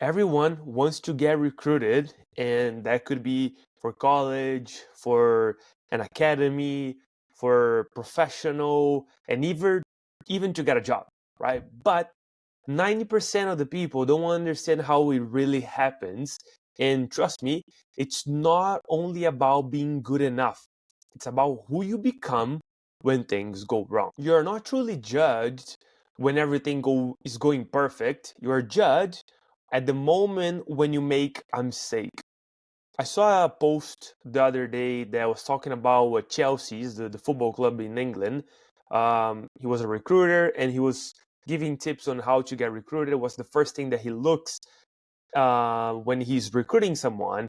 Everyone wants to get recruited, and that could be for college, for an academy, for professional, and even to get a job, right? But 90% of the people don't understand how it really happens. And trust me, it's not only about being good enough. It's about who you become when things go wrong. You're not truly judged when is going perfect. You're judged at the moment when you make a mistake. I saw a post the other day that was talking about what Chelsea's, the football club in England. He was a recruiter and he was giving tips on how to get recruited. It was the first thing that he looks when he's recruiting someone.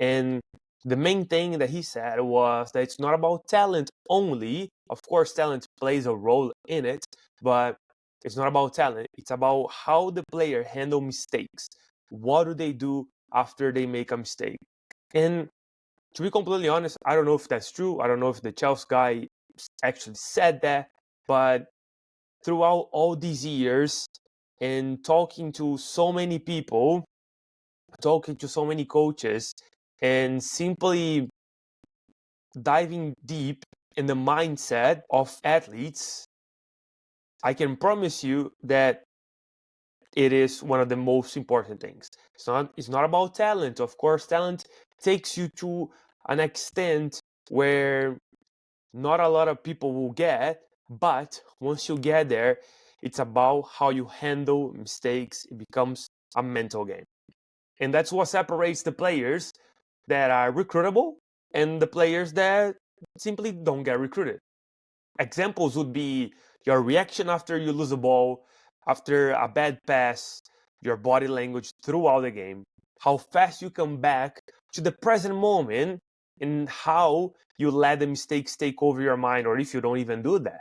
And the main thing that he said was that it's not about talent only. Of course, talent plays a role in it, but it's not about talent. It's about how the player handle mistakes. What do they do after they make a mistake? And to be completely honest, I don't know if that's true. I don't know if the Chelsea guy actually said that, but throughout all these years and talking to so many people, talking to so many coaches, and simply diving deep in the mindset of athletes, I can promise you that it is one of the most important things. It's not about talent. Of course, talent takes you to an extent where not a lot of people will get, but once you get there, it's about how you handle mistakes. It becomes a mental game. And that's what separates the players that are recruitable and the players that simply don't get recruited. Examples would be your reaction after you lose a ball, after a bad pass, your body language throughout the game, how fast you come back to the present moment, and how you let the mistakes take over your mind, or if you don't even do that.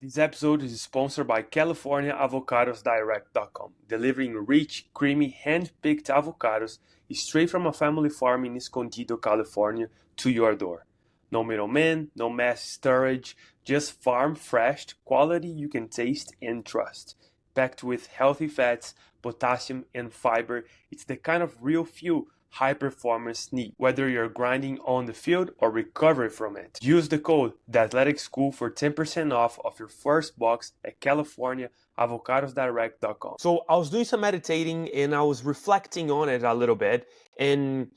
This episode is sponsored by CaliforniaAvocadosDirect.com, delivering rich, creamy, hand-picked avocados straight from a family farm in Escondido, California, to your door. No middleman, no mass storage, just farm fresh quality you can taste and trust. Packed with healthy fats, potassium, and fiber, it's the kind of real fuel high performance need, whether you're grinding on the field or recovering from it. Use the code The Athletic School for 10% off of your first box at CaliforniaAvocadosDirect.com. So I was doing some meditating and I was reflecting on it a little bit, and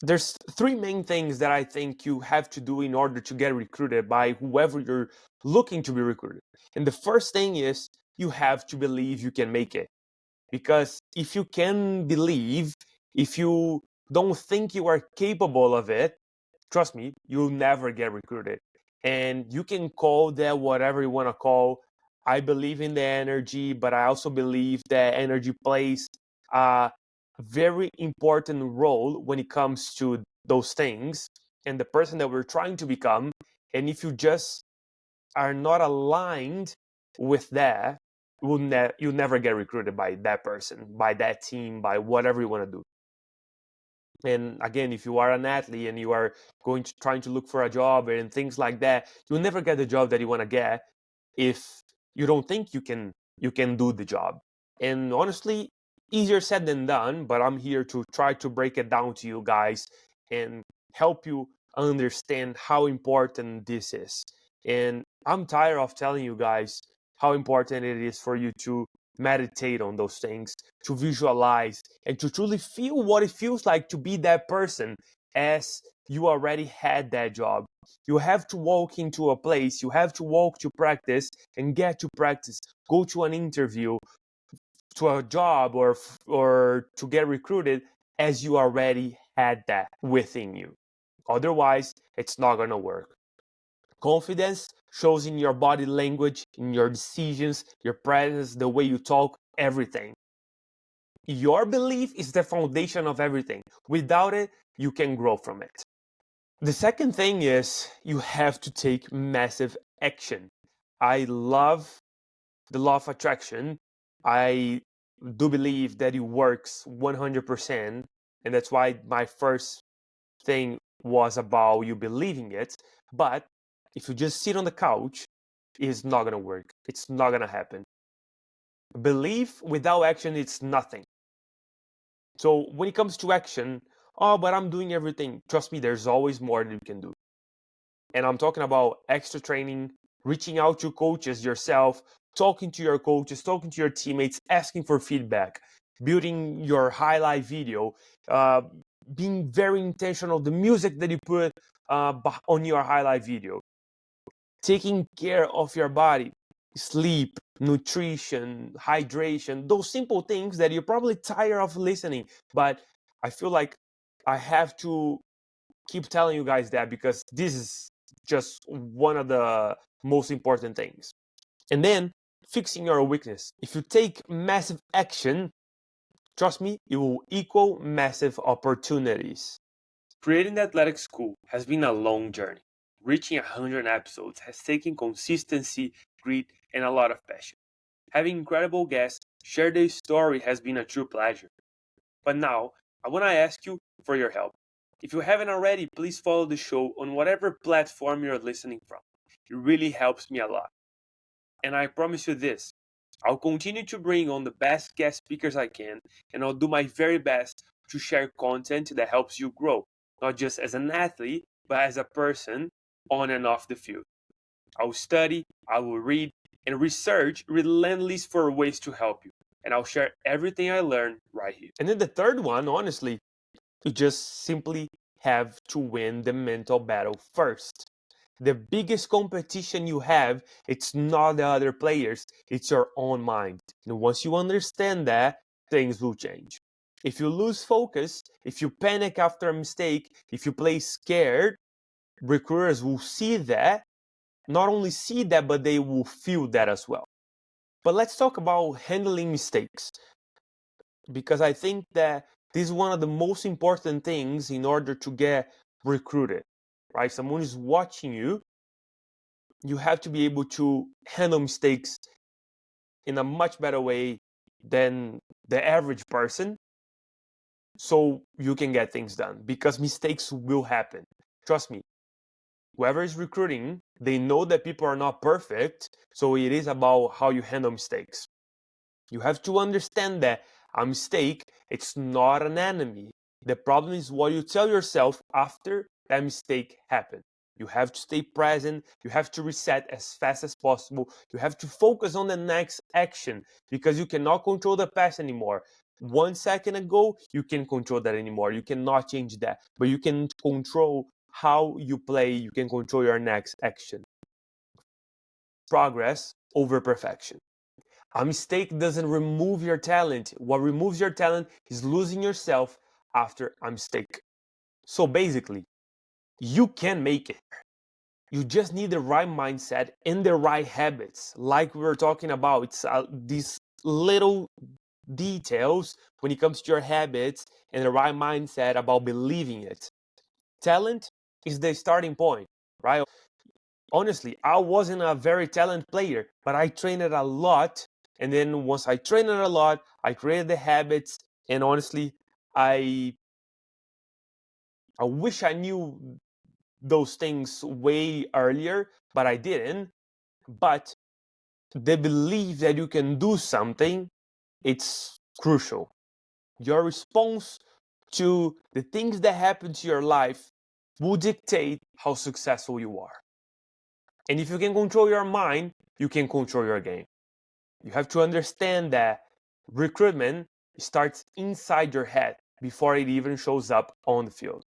there's three main things that I think you have to do in order to get recruited by whoever you're looking to be recruited. And the first thing is you have to believe you can make it. Because if you can believe, if you don't think you are capable of it, trust me, you'll never get recruited. And you can call that whatever you want to call. I believe in the energy, but I also believe that energy plays a very important role when it comes to those things and the person that we're trying to become. And if you just are not aligned with that, you'll never get recruited by that person, by that team, by whatever you want to do. And again, if you are an athlete and you are trying to look for a job and things like that, you'll never get the job that you want to get if you don't think you can do the job. And honestly, easier said than done, but I'm here to try to break it down to you guys and help you understand how important this is. And I'm tired of telling you guys how important it is for you to meditate on those things, to visualize, and to truly feel what it feels like to be that person as you already had that job. You have to walk into a place, you have to walk to practice and get to practice, go to an interview, to a job, or to get recruited as you already had that within you. Otherwise, it's not going to work. Confidence shows in your body language, in your decisions, your presence, the way you talk, everything. Your belief is the foundation of everything. Without it, you can grow from it. The second thing is you have to take massive action. I love the law of attraction. I do believe that it works 100%, and that's why my first thing was about you believing it. But if you just sit on the couch, it's not going to work. It's not going to happen. Belief without action, it's nothing. So when it comes to action, oh, but I'm doing everything. Trust me, there's always more that you can do. And I'm talking about extra training, reaching out to coaches yourself, talking to your coaches, talking to your teammates, asking for feedback, building your highlight video, uh, being very intentional, the music that you put on your highlight video, taking care of your body, sleep, nutrition, hydration, those simple things that you're probably tired of listening. But I feel like I have to keep telling you guys that because this is just one of the most important things. And then fixing your weakness. If you take massive action, trust me, it will equal massive opportunities. Creating the Athletic School has been a long journey. Reaching 100 episodes has taken consistency, grit, and a lot of passion. Having incredible guests share their story has been a true pleasure. But now, I want to ask you for your help. If you haven't already, please follow the show on whatever platform you're listening from. It really helps me a lot. And I promise you this, I'll continue to bring on the best guest speakers I can, and I'll do my very best to share content that helps you grow, not just as an athlete, but as a person on and off the field. I will study, I will read, and research relentlessly for ways to help you. And I'll share everything I learned right here. And then the third one, honestly, you just simply have to win the mental battle first. The biggest competition you have, it's not the other players, it's your own mind. And once you understand that, things will change. If you lose focus, if you panic after a mistake, if you play scared, recruiters will see that, not only see that, but they will feel that as well. But let's talk about handling mistakes, because I think that this is one of the most important things in order to get recruited, right? Someone is watching you, you have to be able to handle mistakes in a much better way than the average person so you can get things done, because mistakes will happen. Trust me, whoever is recruiting, they know that people are not perfect, so it is about how you handle mistakes. You have to understand that a mistake, it's not an enemy. The problem is what you tell yourself after that mistake happened. You have to stay present. You have to reset as fast as possible. You have to focus on the next action, because you cannot control the past anymore. 1 second ago, you can't control that anymore. You cannot change that, but you can control how you play. You can control your next action. Progress over perfection. A mistake doesn't remove your talent. What removes your talent is losing yourself after a mistake. So basically, you can make it. You just need the right mindset and the right habits. Like we were talking about, it's these little details when it comes to your habits and the right mindset about believing it. Talent is the starting point, right? Honestly, I wasn't a very talented player, but I trained it a lot. And then once I trained it a lot, I created the habits. And honestly, I wish I knew those things way earlier, but I didn't. But the belief that you can do something, it's crucial. Your response to the things that happen to your life will dictate how successful you are. And if you can control your mind, you can control your game. You have to understand that recruitment starts inside your head before it even shows up on the field.